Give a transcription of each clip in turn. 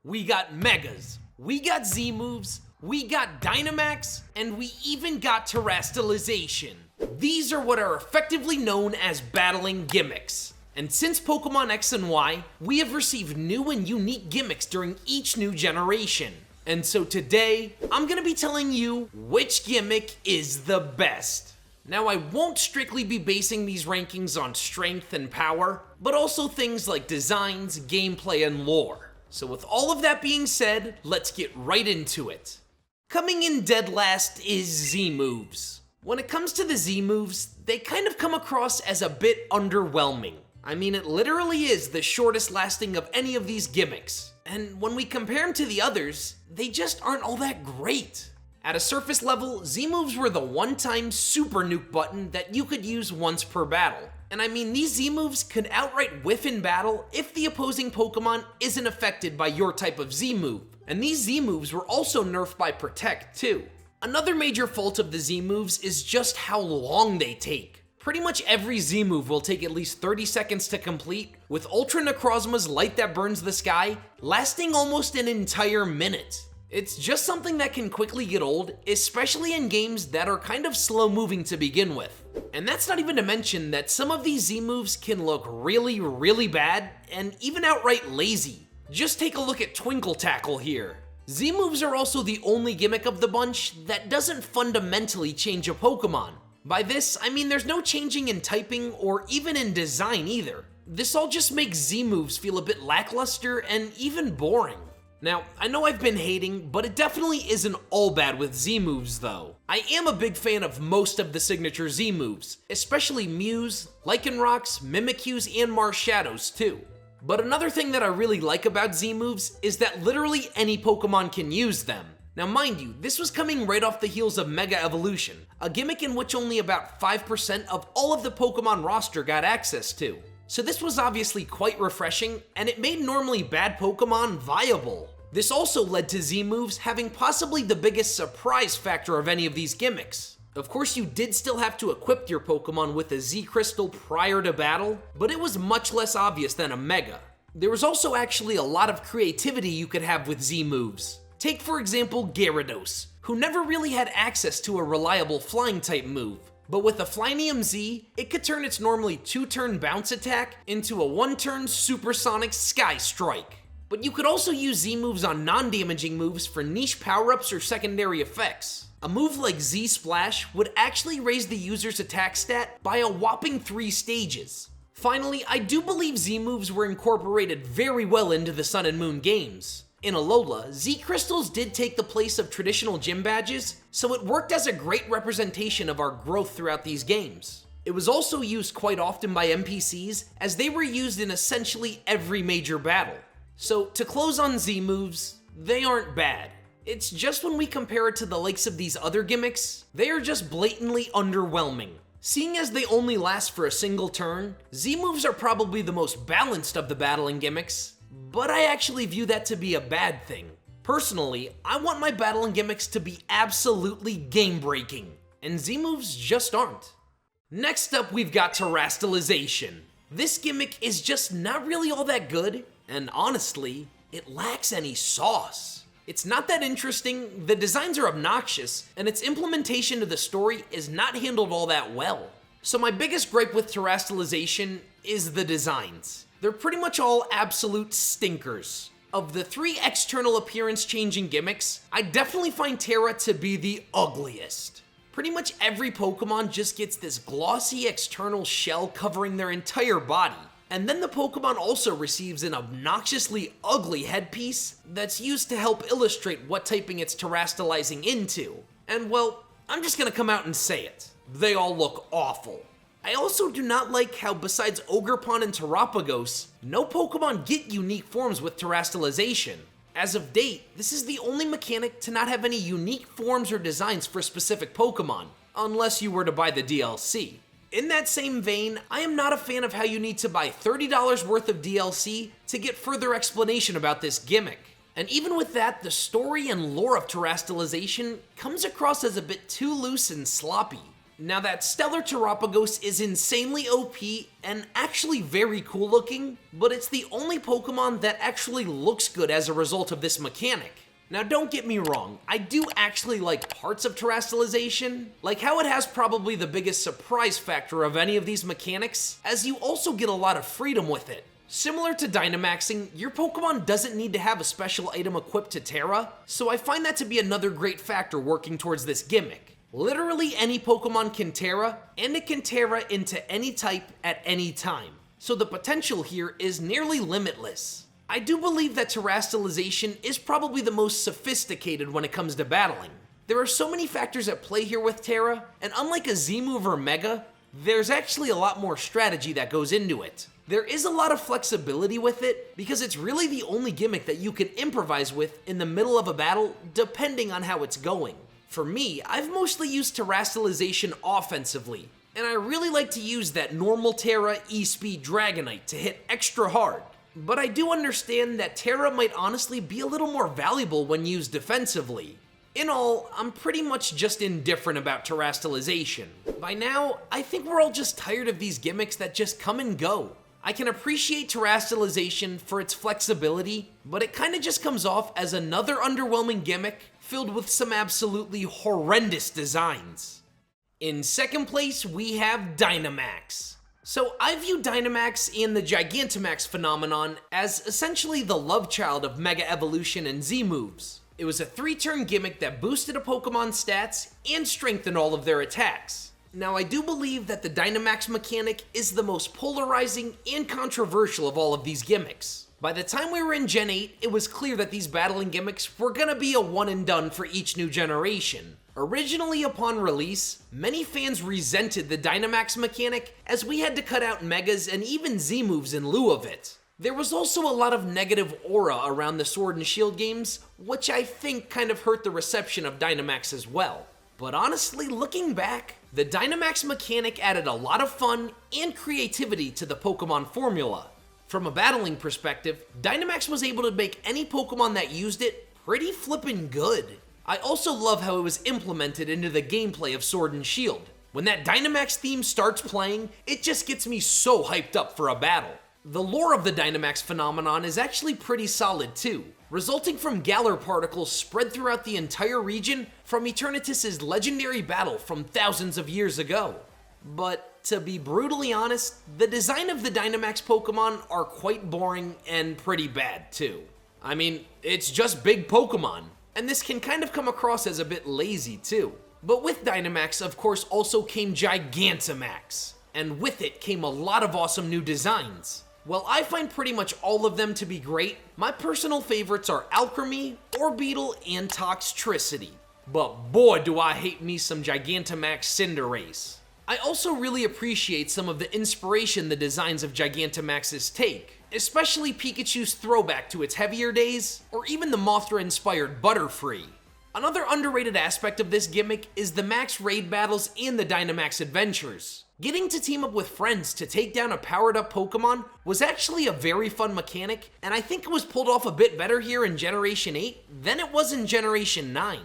we got Megas, we got Z-moves, we got Dynamax, and we even got Terastillization. These are what are effectively known as battling gimmicks. And since Pokemon X and Y, we have received new and unique gimmicks during each new generation. And so today, I'm gonna be telling you which gimmick is the best. Now, I won't strictly be basing these rankings on strength and power, but also things like designs, gameplay, and lore. So with all of that being said, let's get right into it. Coming in dead last is Z-moves. When it comes to the Z-moves, they kind of come across as a bit underwhelming. I mean, it literally is the shortest lasting of any of these gimmicks. And when we compare them to the others, they just aren't all that great. At a surface level, Z-moves were the one-time super nuke button that you could use once per battle. And I mean, these Z-moves could outright whiff in battle if the opposing Pokemon isn't affected by your type of Z-move. And these Z-moves were also nerfed by Protect too. Another major fault of the Z-moves is just how long they take. Pretty much every Z-move will take at least 30 seconds to complete, with Ultra Necrozma's Light That Burns the Sky lasting almost an entire minute. It's just something that can quickly get old, especially in games that are kind of slow moving to begin with. And that's not even to mention that some of these Z-moves can look really bad and even outright lazy. Just take a look at Twinkle Tackle here. Z-moves are also the only gimmick of the bunch that doesn't fundamentally change a Pokemon. By this, I mean there's no changing in typing or even in design either. This all just makes Z-moves feel a bit lackluster and even boring. Now, I know I've been hating, but it definitely isn't all bad with Z-moves though. I am a big fan of most of the signature Z-moves, especially Mews, Lycanrocs, Mimikyus, and Marshadows too. But another thing that I really like about Z-moves is that literally any Pokemon can use them. Now mind you, this was coming right off the heels of Mega Evolution, a gimmick in which only about 5% of all of the Pokemon roster got access to. So this was obviously quite refreshing, and it made normally bad Pokemon viable. This also led to Z-moves having possibly the biggest surprise factor of any of these gimmicks. Of course, you did still have to equip your Pokemon with a Z-Crystal prior to battle, but it was much less obvious than a Mega. There was also actually a lot of creativity you could have with Z-moves. Take for example Gyarados, who never really had access to a reliable flying type move. But with a Flynium Z, it could turn its normally 2-turn bounce attack into a 1-turn supersonic Sky Strike. But you could also use Z-moves on non-damaging moves for niche power-ups or secondary effects. A move like Z-Splash would actually raise the user's attack stat by a whopping 3 stages. Finally, I do believe Z-moves were incorporated very well into the Sun and Moon games. In Alola, Z-Crystals did take the place of traditional gym badges, so it worked as a great representation of our growth throughout these games. It was also used quite often by NPCs, as they were used in essentially every major battle. So to close on Z-moves, they aren't bad. It's just when we compare it to the likes of these other gimmicks, they are just blatantly underwhelming. Seeing as they only last for a single turn, Z-moves are probably the most balanced of the battling gimmicks, but I actually view that to be a bad thing. Personally, I want my battling gimmicks to be absolutely game-breaking, and Z-moves just aren't. Next up, we've got Terastalization. This gimmick is just not really all that good, and honestly, it lacks any sauce. It's not that interesting, the designs are obnoxious, and its implementation to the story is not handled all that well. So my biggest gripe with Terastalization is the designs. They're pretty much all absolute stinkers. Of the 3 external appearance changing gimmicks, I definitely find Terra to be the ugliest. Pretty much every Pokemon just gets this glossy external shell covering their entire body. And then the Pokemon also receives an obnoxiously ugly headpiece that's used to help illustrate what typing it's terastalizing into. And well, I'm just gonna come out and say it. They all look awful. I also do not like how besides Ogerpon and Terapagos, no Pokemon get unique forms with Terastalization. As of date, this is the only mechanic to not have any unique forms or designs for specific Pokemon, unless you were to buy the DLC. In that same vein, I am not a fan of how you need to buy $30 worth of DLC to get further explanation about this gimmick. And even with that, the story and lore of Terastalization comes across as a bit too loose and sloppy. Now that Stellar Terapagos is insanely OP and actually very cool looking, but it's the only Pokemon that actually looks good as a result of this mechanic. Now don't get me wrong, I do actually like parts of Terastillization, like how it has probably the biggest surprise factor of any of these mechanics, as you also get a lot of freedom with it. Similar to Dynamaxing, your Pokemon doesn't need to have a special item equipped to Terra, so I find that to be another great factor working towards this gimmick. Literally any Pokemon can Terra, and it can Terra into any type at any time, so the potential here is nearly limitless. I do believe that Terastalization is probably the most sophisticated when it comes to battling. There are so many factors at play here with Terra, and unlike a Z-move or Mega, there's actually a lot more strategy that goes into it. There is a lot of flexibility with it, because it's really the only gimmick that you can improvise with in the middle of a battle, depending on how it's going. For me, I've mostly used Terastalization offensively, and I really like to use that normal Terra E-Speed Dragonite to hit extra hard. But I do understand that Terra might honestly be a little more valuable when used defensively. In all, I'm pretty much just indifferent about Terastalization. By now, I think we're all just tired of these gimmicks that just come and go. I can appreciate Terastalization for its flexibility, but it kinda just comes off as another underwhelming gimmick filled with some absolutely horrendous designs. In second place, we have Dynamax. So I view Dynamax and the Gigantimax phenomenon as essentially the love child of Mega Evolution and Z-moves. It was a 3-turn gimmick that boosted a Pokemon's stats and strengthened all of their attacks. Now I do believe that the Dynamax mechanic is the most polarizing and controversial of all of these gimmicks. By the time we were in Gen 8, it was clear that these battling gimmicks were gonna be a one and done for each new generation. Originally upon release, many fans resented the Dynamax mechanic as we had to cut out Megas and even Z-moves in lieu of it. There was also a lot of negative aura around the Sword and Shield games, which I think kind of hurt the reception of Dynamax as well. But honestly, looking back, the Dynamax mechanic added a lot of fun and creativity to the Pokemon formula. From a battling perspective, Dynamax was able to make any Pokemon that used it pretty flippin' good. I also love how it was implemented into the gameplay of Sword and Shield. When that Dynamax theme starts playing, it just gets me so hyped up for a battle. The lore of the Dynamax phenomenon is actually pretty solid too, resulting from Galar particles spread throughout the entire region from Eternatus' legendary battle from thousands of years ago. But to be brutally honest, the design of the Dynamax Pokemon are quite boring and pretty bad too. I mean, it's just big Pokemon. And this can kind of come across as a bit lazy too. But with Dynamax, of course, also came Gigantimax. And with it came a lot of awesome new designs. While I find pretty much all of them to be great, my personal favorites are Alchemy, Orbeetle, and Toxtricity. But boy do I hate me some Gigantamax Cinderace. I also really appreciate some of the inspiration the designs of Gigantamaxes take, especially Pikachu's throwback to its heavier days, or even the Mothra-inspired Butterfree. Another underrated aspect of this gimmick is the max raid battles and the Dynamax adventures. Getting to team up with friends to take down a powered-up Pokemon was actually a very fun mechanic, and I think it was pulled off a bit better here in Generation 8 than it was in Generation 9.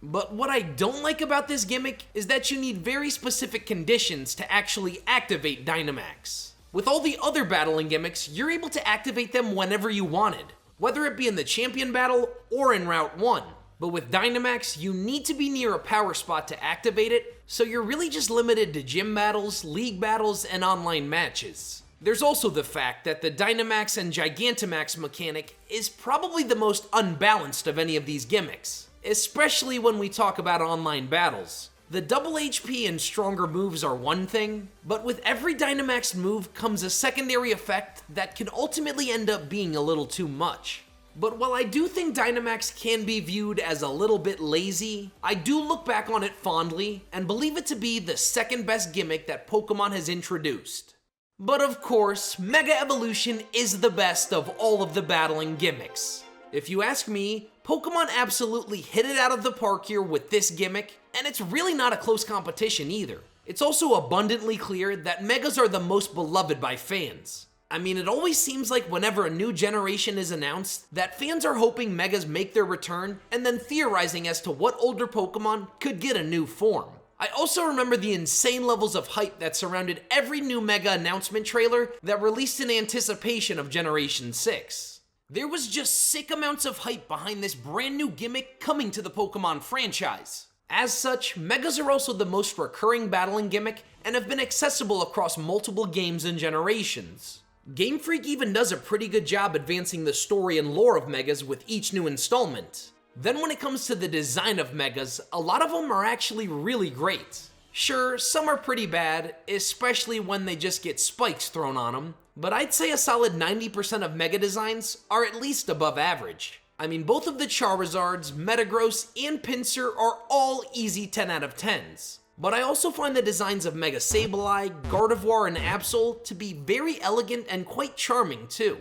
But what I don't like about this gimmick is that you need very specific conditions to actually activate Dynamax. With all the other battling gimmicks, you're able to activate them whenever you wanted, whether it be in the champion battle or in Route 1. But with Dynamax, you need to be near a power spot to activate it, so you're really just limited to gym battles, league battles, and online matches. There's also the fact that the Dynamax and Gigantamax mechanic is probably the most unbalanced of any of these gimmicks, especially when we talk about online battles. The double HP and stronger moves are one thing, but with every Dynamax move comes a secondary effect that can ultimately end up being a little too much. But while I do think Dynamax can be viewed as a little bit lazy, I do look back on it fondly and believe it to be the second best gimmick that Pokemon has introduced. But of course, Mega Evolution is the best of all of the battling gimmicks. If you ask me, Pokemon absolutely hit it out of the park here with this gimmick, and it's really not a close competition either. It's also abundantly clear that Megas are the most beloved by fans. I mean, it always seems like whenever a new generation is announced, that fans are hoping Megas make their return and then theorizing as to what older Pokemon could get a new form. I also remember the insane levels of hype that surrounded every new Mega announcement trailer that released in anticipation of Generation 6. There was just sick amounts of hype behind this brand new gimmick coming to the Pokemon franchise. As such, Megas are also the most recurring battling gimmick and have been accessible across multiple games and generations. Game Freak even does a pretty good job advancing the story and lore of Megas with each new installment. Then when it comes to the design of Megas, a lot of them are actually really great. Sure, some are pretty bad, especially when they just get spikes thrown on them, but I'd say a solid 90% of Mega designs are at least above average. I mean, both of the Charizards, Metagross, and Pinsir are all easy 10 out of 10s. But I also find the designs of Mega Sableye, Gardevoir, and Absol to be very elegant and quite charming too.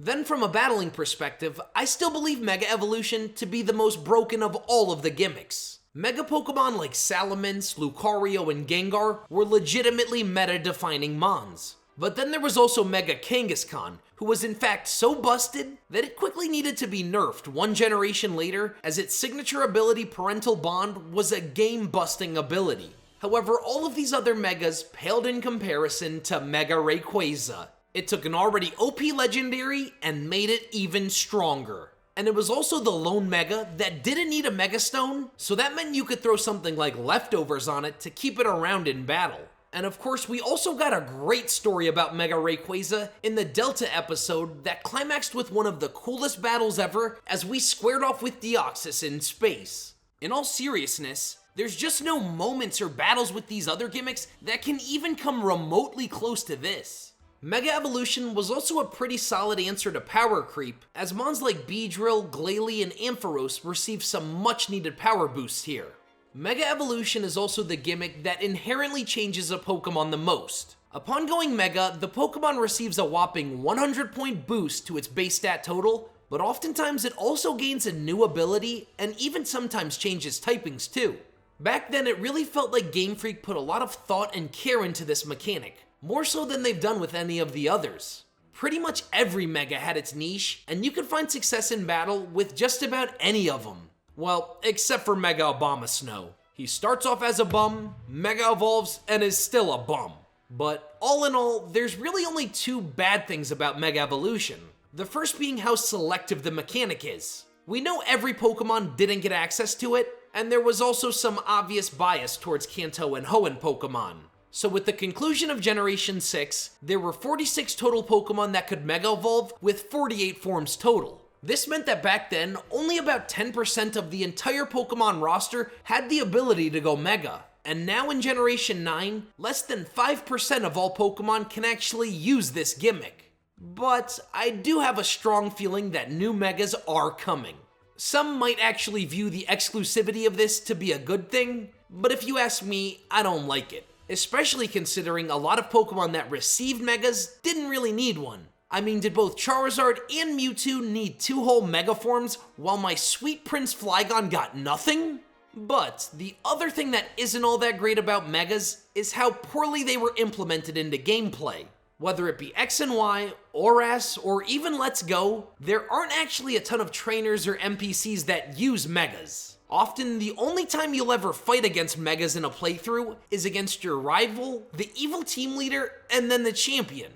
Then from a battling perspective, I still believe Mega Evolution to be the most broken of all of the gimmicks. Mega Pokemon like Salamence, Lucario, and Gengar were legitimately meta-defining mons. But then there was also Mega Kangaskhan, who was in fact so busted that it quickly needed to be nerfed one generation later, as its signature ability Parental Bond was a game-busting ability. However, all of these other Megas paled in comparison to Mega Rayquaza. It took an already OP legendary and made it even stronger. And it was also the lone Mega that didn't need a Mega Stone, so that meant you could throw something like Leftovers on it to keep it around in battle. And of course, we also got a great story about Mega Rayquaza in the Delta episode that climaxed with one of the coolest battles ever as we squared off with Deoxys in space. In all seriousness, there's just no moments or battles with these other gimmicks that can even come remotely close to this. Mega Evolution was also a pretty solid answer to power creep, as mons like Beedrill, Glalie, and Ampharos received some much needed power boosts here. Mega Evolution is also the gimmick that inherently changes a Pokemon the most. Upon going Mega, the Pokemon receives a whopping 100-point boost to its base stat total, but oftentimes it also gains a new ability and even sometimes changes typings too. Back then, it really felt like Game Freak put a lot of thought and care into this mechanic, more so than they've done with any of the others. Pretty much every Mega had its niche, and you could find success in battle with just about any of them. Well, except for Mega Abomasnow. He starts off as a bum, Mega Evolves, and is still a bum. But all in all, there's really only two bad things about Mega Evolution. The first being how selective the mechanic is. We know every Pokemon didn't get access to it, and there was also some obvious bias towards Kanto and Hoenn Pokemon. So with the conclusion of Generation 6, there were 46 total Pokemon that could Mega Evolve, with 48 forms total. This meant that back then, only about 10% of the entire Pokemon roster had the ability to go Mega. And now in Generation 9, less than 5% of all Pokemon can actually use this gimmick. But I do have a strong feeling that new Megas are coming. Some might actually view the exclusivity of this to be a good thing, but if you ask me, I don't like it. Especially considering a lot of Pokemon that received Megas didn't really need one. I mean, did both Charizard and Mewtwo need 2 whole Mega forms while my sweet Prince Flygon got nothing? But the other thing that isn't all that great about Megas is how poorly they were implemented into gameplay. Whether it be X and Y, ORAS, or even Let's Go, there aren't actually a ton of trainers or NPCs that use Megas. Often, the only time you'll ever fight against Megas in a playthrough is against your rival, the evil team leader, and then the champion.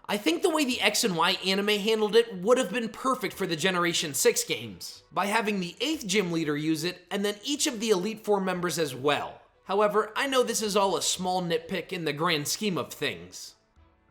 I think the way the X and Y anime handled it would have been perfect for the Generation 6 games, by having the 8th gym leader use it, and then each of the Elite Four members as well. However, I know this is all a small nitpick in the grand scheme of things.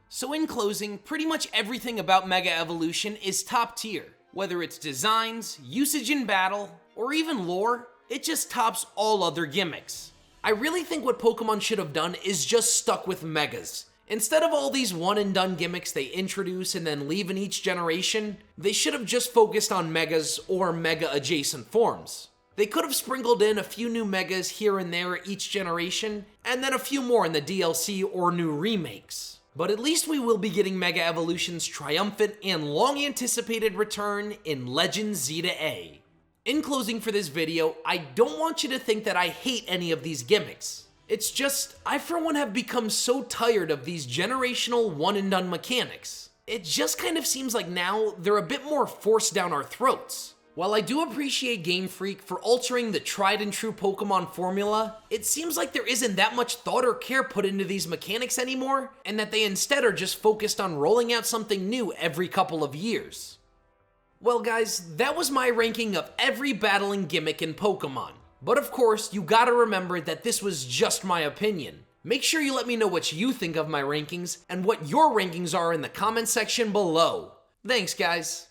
So in closing, pretty much everything about Mega Evolution is top tier. Whether it's designs, usage in battle, or even lore, it just tops all other gimmicks. I really think what Pokemon should have done is just stuck with Megas. Instead of all these one and done gimmicks they introduce and then leave in each generation, they should have just focused on Megas or Mega adjacent forms. They could have sprinkled in a few new Megas here and there each generation, and then a few more in the DLC or new remakes. But at least we will be getting Mega Evolution's triumphant and long-anticipated return in Legends Z-A. In closing for this video, I don't want you to think that I hate any of these gimmicks. It's just, I for one have become so tired of these generational one-and-done mechanics. It just kind of seems like now they're a bit more forced down our throats. While I do appreciate Game Freak for altering the tried and true Pokemon formula, it seems like there isn't that much thought or care put into these mechanics anymore, and that they instead are just focused on rolling out something new every couple of years. Well guys, that was my ranking of every battling gimmick in Pokemon. But of course, you gotta remember that this was just my opinion. Make sure you let me know what you think of my rankings and what your rankings are in the comment section below. Thanks guys!